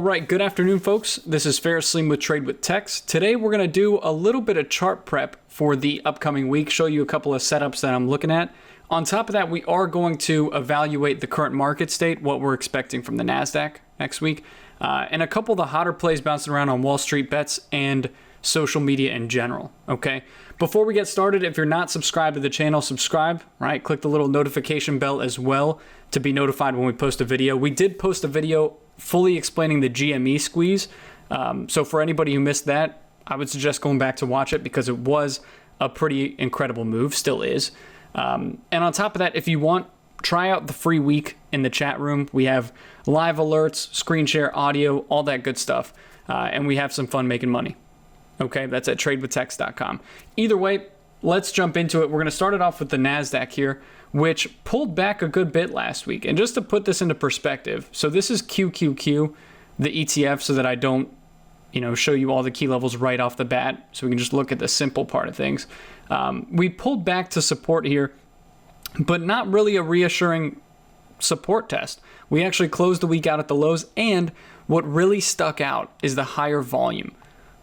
right, good afternoon, folks. This is Ferris Slim with Trade with Tex. Today, we're going to do a little bit of chart prep for the upcoming week, show you a couple of setups that I'm looking at. On top of that, we are going to evaluate the current market state, what we're expecting from the Nasdaq next week, and a couple of the hotter plays bouncing around on Wall Street bets and social media in general, okay? Before we get started, if you're not subscribed to the channel, subscribe, right? Click the little notification bell as well to be notified when we post a video. We did post a video fully explaining the GME squeeze. So for anybody who missed that, I would suggest going back to watch it because it was a pretty incredible move, still is. And on top of that, if you want, try out the free week in the chat room. We have live alerts, screen share, audio, all that good stuff. And we have some fun making money. Okay, that's at tradewithtex.com. Either way, let's jump into it. We're going to start it off with the Nasdaq here, which pulled back a good bit last week. And just to put this into perspective, so this is QQQ, the ETF, so that I don't, show you all the key levels right off the bat, so we can just look at the simple part of things. We pulled back to support here, but not really a reassuring support test. We actually closed the week out at the lows, and what really stuck out is the higher volume,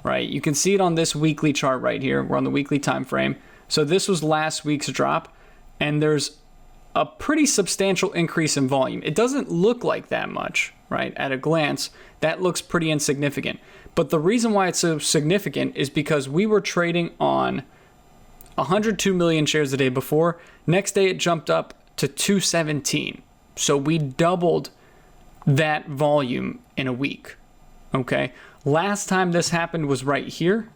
right? You can see it on this weekly chart right here. We're on the weekly time frame. So this was last week's drop, and there's a pretty substantial increase in volume. It doesn't look like that much, right? At a glance, that looks pretty insignificant. But the reason why it's so significant is because we were trading on 102 million shares the day before. Next day, it jumped up to 217. So we doubled that volume in a week, okay? Last time this happened was right here,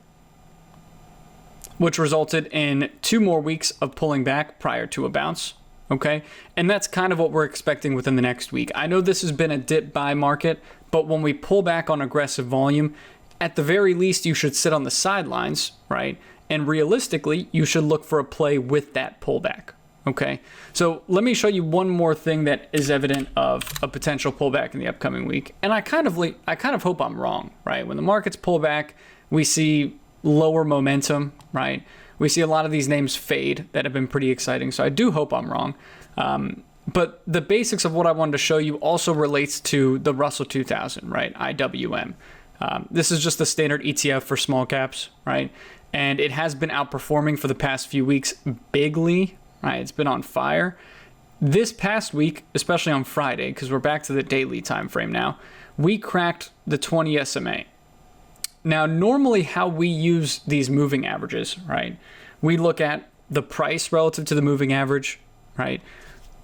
which resulted in 2 more weeks of pulling back prior to a bounce, okay? And that's kind of what we're expecting within the next week. I know this has been a dip buy market, but when we pull back on aggressive volume, at the very least, you should sit on the sidelines, right? And realistically, you should look for a play with that pullback, okay? So let me show you one more thing that is evident of a potential pullback in the upcoming week. And I kind of hope I'm wrong, right? When the markets pull back, we see lower momentum, right? We see a lot of these names fade that have been pretty exciting. So I do hope I'm wrong. But the basics of what I wanted to show you also relates to the Russell 2000, right? IWM. This is just the standard ETF for small caps, right? And it has been outperforming for the past few weeks bigly, right? It's been on fire. This past week, especially on Friday, because we're back to the daily time frame now, we cracked the 20 SMA. Now, normally how we use these moving averages, right? We look at the price relative to the moving average, right?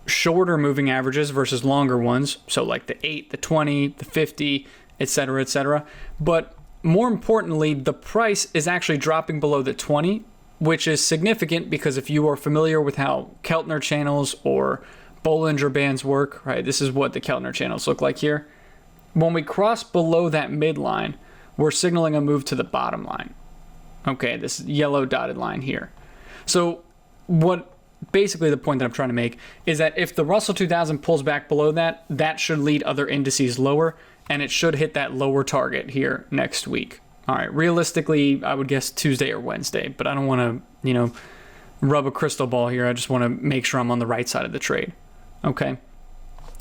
Shorter moving averages versus longer ones. So like the 8, the 20, the 50, et cetera, et cetera. But more importantly, the price is actually dropping below the 20, which is significant because if you are familiar with how Keltner channels or Bollinger Bands work, right? This is what the Keltner channels look like here. When we cross below that midline, we're signaling a move to the bottom line. Okay, this yellow dotted line here. So basically the point that I'm trying to make is that if the Russell 2000 pulls back below that, that should lead other indices lower, and it should hit that lower target here next week. All right, realistically, I would guess Tuesday or Wednesday, but I don't want to, rub a crystal ball here. I just want to make sure I'm on the right side of the trade. Okay.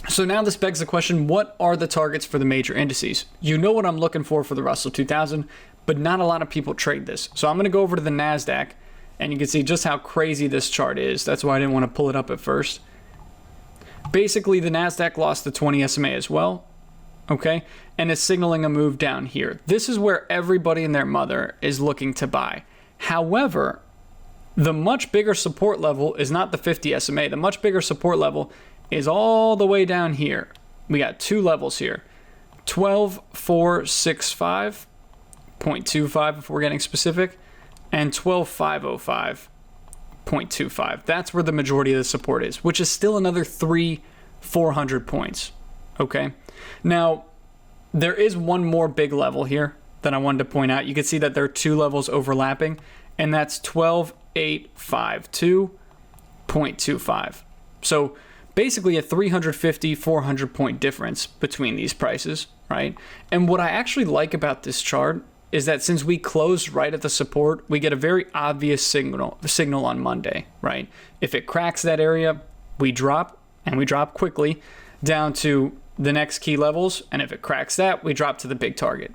So now this begs the question, what are the targets for the major indices? You know what I'm looking for the Russell 2000, but not a lot of people trade this. So I'm going to go over to the Nasdaq, and you can see just how crazy this chart is. That's why I didn't want to pull it up at first. Basically, the Nasdaq lost the 20 SMA as well, okay? And it's signaling a move down here. This is where everybody and their mother is looking to buy. However, the much bigger support level is not the 50 SMA. The much bigger support level is all the way down here. We got 2 levels here. 12,465.25 if we're getting specific, and 12,505.25. That's where the majority of the support is, which is still another 400 points. Okay. Now, there is one more big level here that I wanted to point out. You can see that there are 2 levels overlapping, and that's 12,852.25. So basically a 350, 400 point difference between these prices, right? And what I actually like about this chart is that since we closed right at the support, we get a very obvious signal on Monday, right? If it cracks that area, we drop, and we drop quickly, down to the next key levels, and if it cracks that, we drop to the big target.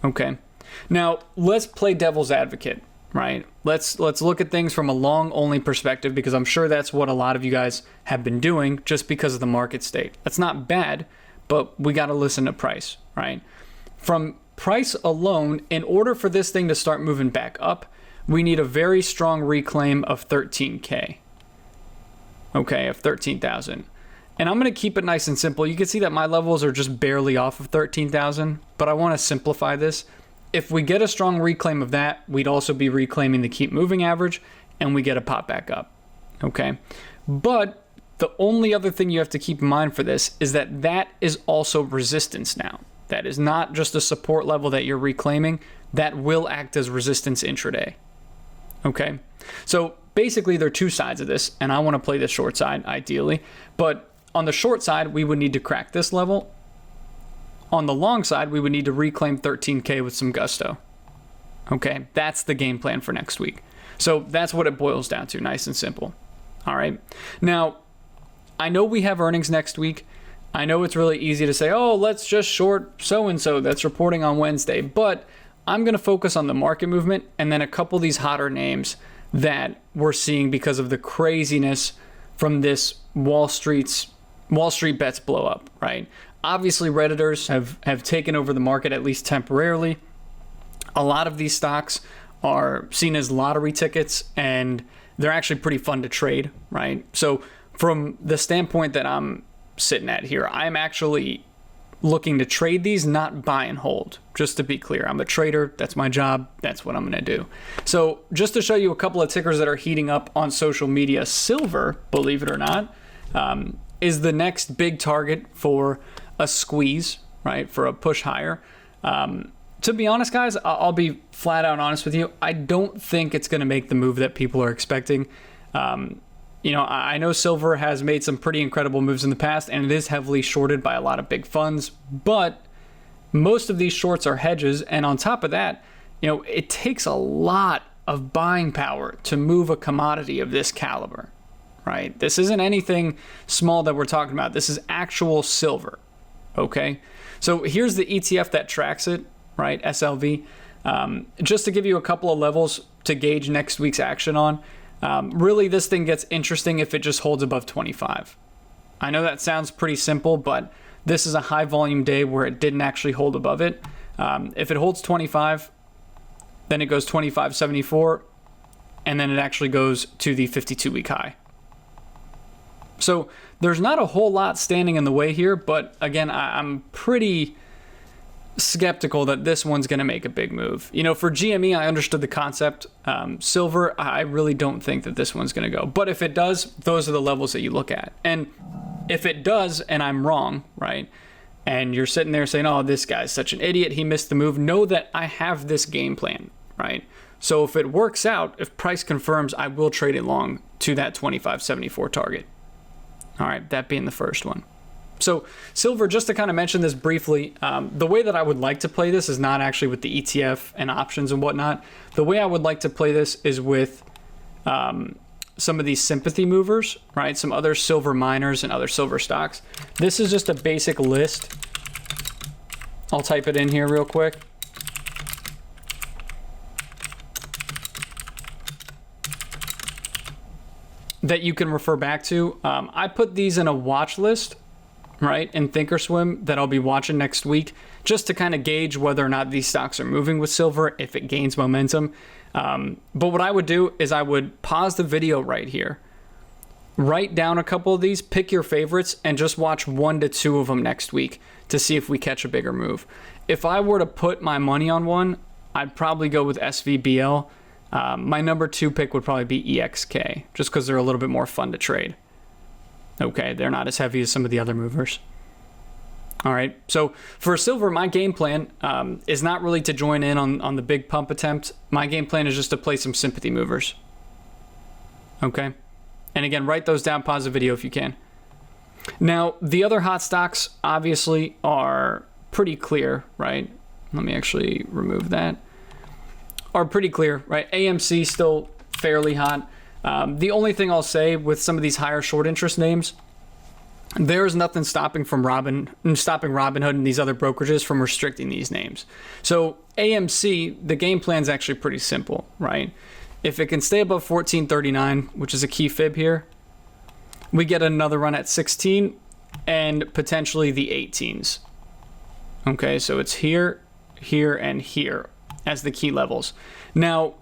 Okay. Now, let's play devil's advocate, right? Let's look at things from a long-only perspective, because I'm sure that's what a lot of you guys have been doing just because of the market state. That's not bad, but we got to listen to price, right? From price alone, in order for this thing to start moving back up, we need a very strong reclaim of 13K. Okay, of 13,000. And I'm going to keep it nice and simple. You can see that my levels are just barely off of 13,000, but I want to simplify this. If we get a strong reclaim of that, we'd also be reclaiming the keep moving average, and we get a pop back up. Okay, but the only other thing you have to keep in mind for this is that that is also resistance now. That is not just a support level that you're reclaiming. That will act as resistance intraday. Okay, so basically there are two sides of this, and I want to play the short side ideally, but on the short side, we would need to crack this level. On the long side, we would need to reclaim 13K with some gusto. Okay, that's the game plan for next week. So that's what it boils down to, nice and simple. All right, now I know we have earnings next week. I know it's really easy to say, oh, let's just short so-and-so that's reporting on Wednesday, but I'm going to focus on the market movement and then a couple of these hotter names that we're seeing because of the craziness from this Wall Street bets blow up, right? Obviously, Redditors have taken over the market, at least temporarily. A lot of these stocks are seen as lottery tickets, and they're actually pretty fun to trade, right? So from the standpoint that I'm sitting at here, I'm actually looking to trade these, not buy and hold. Just to be clear, I'm a trader. That's my job. That's what I'm going to do. So just to show you a couple of tickers that are heating up on social media, silver, believe it or not, is the next big target for a squeeze, right? For a push higher. To be honest, guys, I'll be flat out honest with you. I don't think it's going to make the move that people are expecting. I know silver has made some pretty incredible moves in the past, and it is heavily shorted by a lot of big funds, but most of these shorts are hedges, and on top of that, it takes a lot of buying power to move a commodity of this caliber, right? This isn't anything small that we're talking about. This is actual silver, okay? So here's the ETF that tracks it, right? SLV. Just to give you a couple of levels to gauge next week's action on. Really, this thing gets interesting if it just holds above 25. I know that sounds pretty simple, but this is a high volume day where it didn't actually hold above it. If it holds 25, then it goes 25.74, and then it actually goes to the 52-week high. So there's not a whole lot standing in the way here, but again, I'm pretty skeptical that this one's going to make a big move. For GME, I understood the concept. Silver, I really don't think that this one's going to go. But if it does, those are the levels that you look at. And if it does, and I'm wrong, right? And you're sitting there saying, oh, this guy's such an idiot, he missed the move. Know that I have this game plan, right? So if it works out, if price confirms, I will trade it long to that 25.74 target. All right, that being the first one. So silver, just to kind of mention this briefly, the way that I would like to play this is not actually with the ETF and options and whatnot. The way I would like to play this is with some of these sympathy movers, right? Some other silver miners and other silver stocks. This is just a basic list. I'll type it in here real quick. That you can refer back to. I put these in a watch list, right, in Thinkorswim that I'll be watching next week, just to kind of gauge whether or not these stocks are moving with silver, if it gains momentum. But what I would do is I would pause the video right here, write down a couple of these, pick your favorites, and just watch 1 to 2 of them next week to see if we catch a bigger move. If I were to put my money on one, I'd probably go with SVBL. My number 2 pick would probably be EXK, just because they're a little bit more fun to trade. Okay, they're not as heavy as some of the other movers. All right, so for silver, my game plan is not really to join in on the big pump attempt. My game plan is just to play some sympathy movers. Okay, and again, write those down, pause the video if you can. Now, the other hot stocks obviously are pretty clear, right? Let me actually remove that. Are pretty clear, right? AMC still fairly hot. The only thing I'll say with some of these higher short interest names there's nothing stopping Robinhood and these other brokerages from restricting these names. So AMC, the game plan is actually pretty simple, right? If it can stay above 1439, which is a key fib here, we get another run at 16 and potentially the 18s. Okay, so it's here, here, and here as the key levels. Now,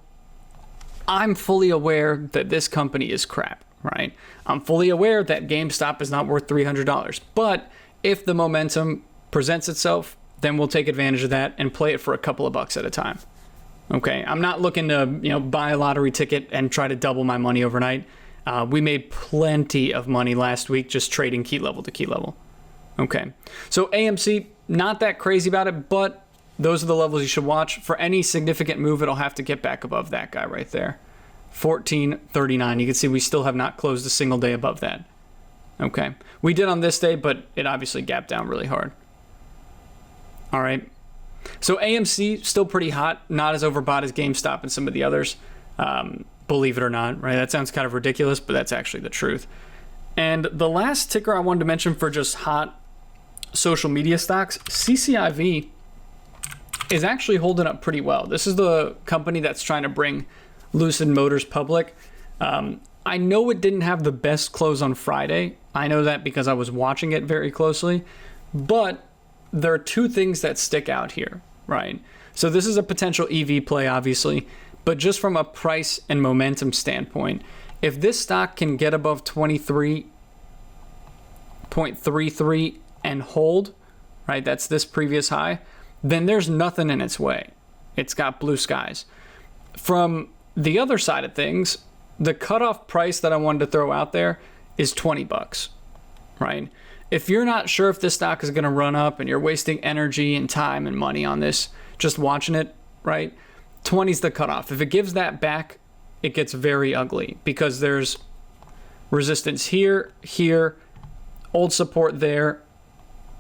I'm fully aware that this company is crap, right? I'm fully aware that GameStop is not worth $300. But if the momentum presents itself, then we'll take advantage of that and play it for a couple of bucks at a time. Okay, I'm not looking to buy a lottery ticket and try to double my money overnight. We made plenty of money last week just trading key level to key level. Okay, so AMC, not that crazy about it, but those are the levels you should watch. For any significant move, it'll have to get back above that guy right there. 1439. You can see we still have not closed a single day above that. Okay, we did on this day, but it obviously gapped down really hard. All right. So AMC still pretty hot, not as overbought as GameStop and some of the others, believe it or not, right? That sounds kind of ridiculous, but that's actually the truth. And the last ticker I wanted to mention for just hot social media stocks, CCIV is actually holding up pretty well. This is the company that's trying to bring Lucid Motors public. I know it didn't have the best close on Friday. I know that because I was watching it very closely, but there are two things that stick out here, right? So this is a potential EV play, obviously, but just from a price and momentum standpoint, if this stock can get above 23.33 and hold, right, that's this previous high, then there's nothing in its way. It's got blue skies. From the other side of things, the cutoff price that I wanted to throw out there is 20 bucks, right? If you're not sure if this stock is going to run up and you're wasting energy and time and money on this, just watching it, right? 20 is the cutoff. If it gives that back, it gets very ugly because there's resistance here, here, old support there,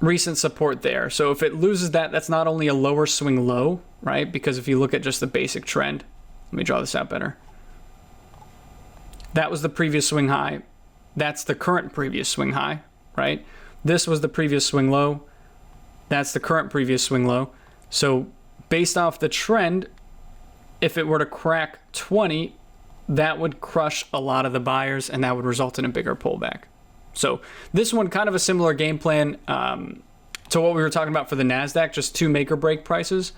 recent support there. So if it loses that, that's not only a lower swing low, right? Because if you look at just the basic trend, let me draw this out better. That was the previous swing high. That's the current previous swing high, right? This was the previous swing low. That's the current previous swing low. So based off the trend, if it were to crack 20, that would crush a lot of the buyers and that would result in a bigger pullback. So this one, kind of a similar game plan to what we were talking about for the Nasdaq, just two make or break prices,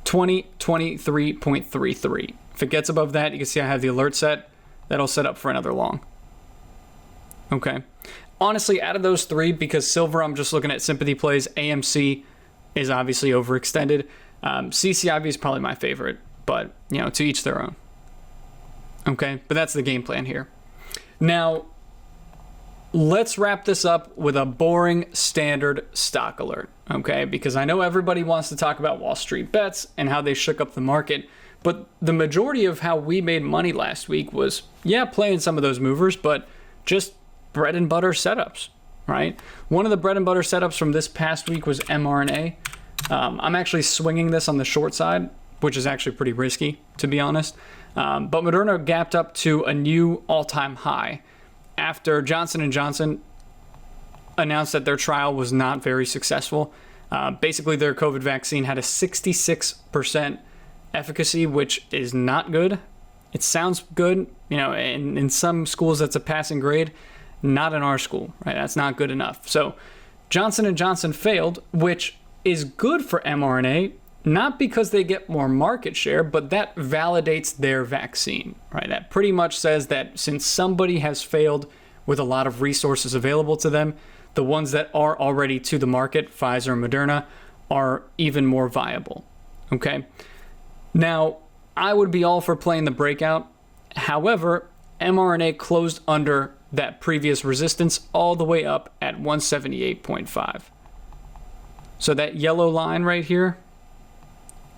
20, 23.33. If it gets above that, you can see I have the alert set. That'll set up for another long. Okay. Honestly, out of those three, because silver, I'm just looking at sympathy plays. AMC is obviously overextended. CCIV is probably my favorite, but to each their own. Okay, but that's the game plan here. Now, let's wrap this up with a boring standard stock alert. Okay, because I know everybody wants to talk about Wall Street bets and how they shook up the market, but the majority of how we made money last week was, playing some of those movers, but just bread and butter setups, right? One of the bread and butter setups from this past week was mRNA. I'm actually swinging this on the short side, which is actually pretty risky, to be honest. But Moderna gapped up to a new all-time high after Johnson & Johnson announced that their trial was not very successful. Basically, their COVID vaccine had a 66% efficacy, which is not good. It sounds good, in some schools that's a passing grade. Not in our school, right? That's not good enough. So Johnson & Johnson failed, which is good for mRNA, not because they get more market share, but that validates their vaccine, right? That pretty much says that since somebody has failed with a lot of resources available to them, the ones that are already to the market, Pfizer and Moderna, are even more viable, okay? Now, I would be all for playing the breakout. However, mRNA closed under that previous resistance all the way up at 178.5. So that yellow line right here,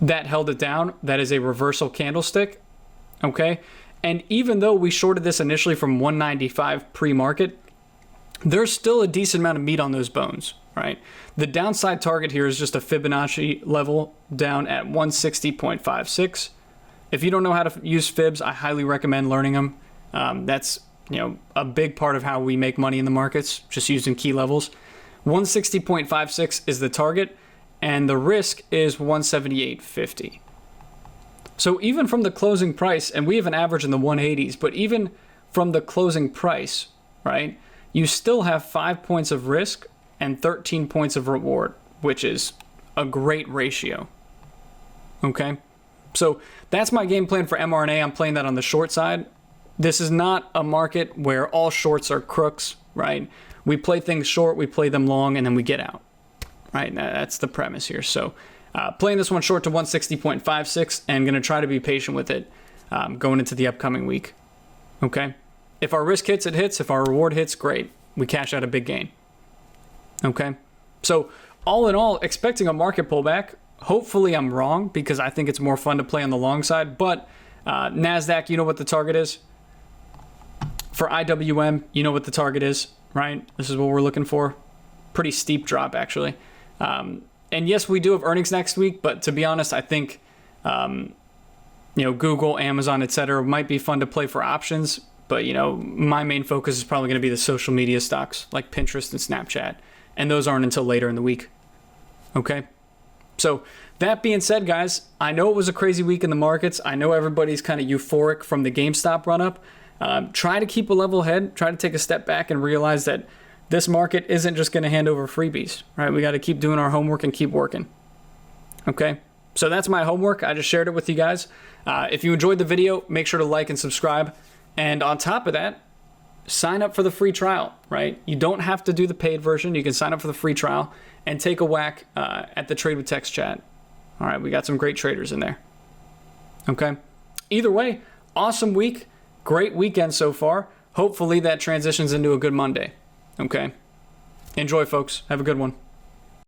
that held it down. That is a reversal candlestick, okay? And even though we shorted this initially from 195 pre-market, there's still a decent amount of meat on those bones, right? The downside target here is just a Fibonacci level down at 160.56. If you don't know how to use fibs, I highly recommend learning them. That's a big part of how we make money in the markets, just using key levels. 160.56 is the target, and the risk is 178.50. So even from the closing price, and we have an average in the 180s, but even from the closing price, right, you still have 5 points of risk and 13 points of reward, which is a great ratio. Okay, so that's my game plan for MRNA. I'm playing that on the short side. This is not a market where all shorts are crooks, right? We play things short, we play them long, and then we get out, right? That's the premise here. So playing this one short to 160.56 and going to try to be patient with it going into the upcoming week. Okay, if our risk hits, it hits. If our reward hits, great. We cash out a big gain. Okay, so all in all, expecting a market pullback. Hopefully I'm wrong, because I think it's more fun to play on the long side. But Nasdaq, you know what the target is. For IWM, you know what the target is, right? This is what we're looking for. Pretty steep drop, actually. And yes, we do have earnings next week, but to be honest, I think Google, Amazon, etc. might be fun to play for options. But my main focus is probably going to be the social media stocks like Pinterest and Snapchat, and those aren't until later in the week. Okay. So that being said, guys, I know it was a crazy week in the markets. I know everybody's kind of euphoric from the GameStop run-up. Try to keep a level head. Try to take a step back and realize that this market isn't just going to hand over freebies, right? We got to keep doing our homework and keep working. Okay, so that's my homework. I just shared it with you guys. If you enjoyed the video, make sure to like and subscribe. And on top of that, sign up for the free trial, right? You don't have to do the paid version. You can sign up for the free trial and take a whack at the Trade with Text chat. All right, we got some great traders in there. Okay, either way, awesome week. Great weekend so far. Hopefully that transitions into a good Monday. Okay, enjoy, folks. Have a good one.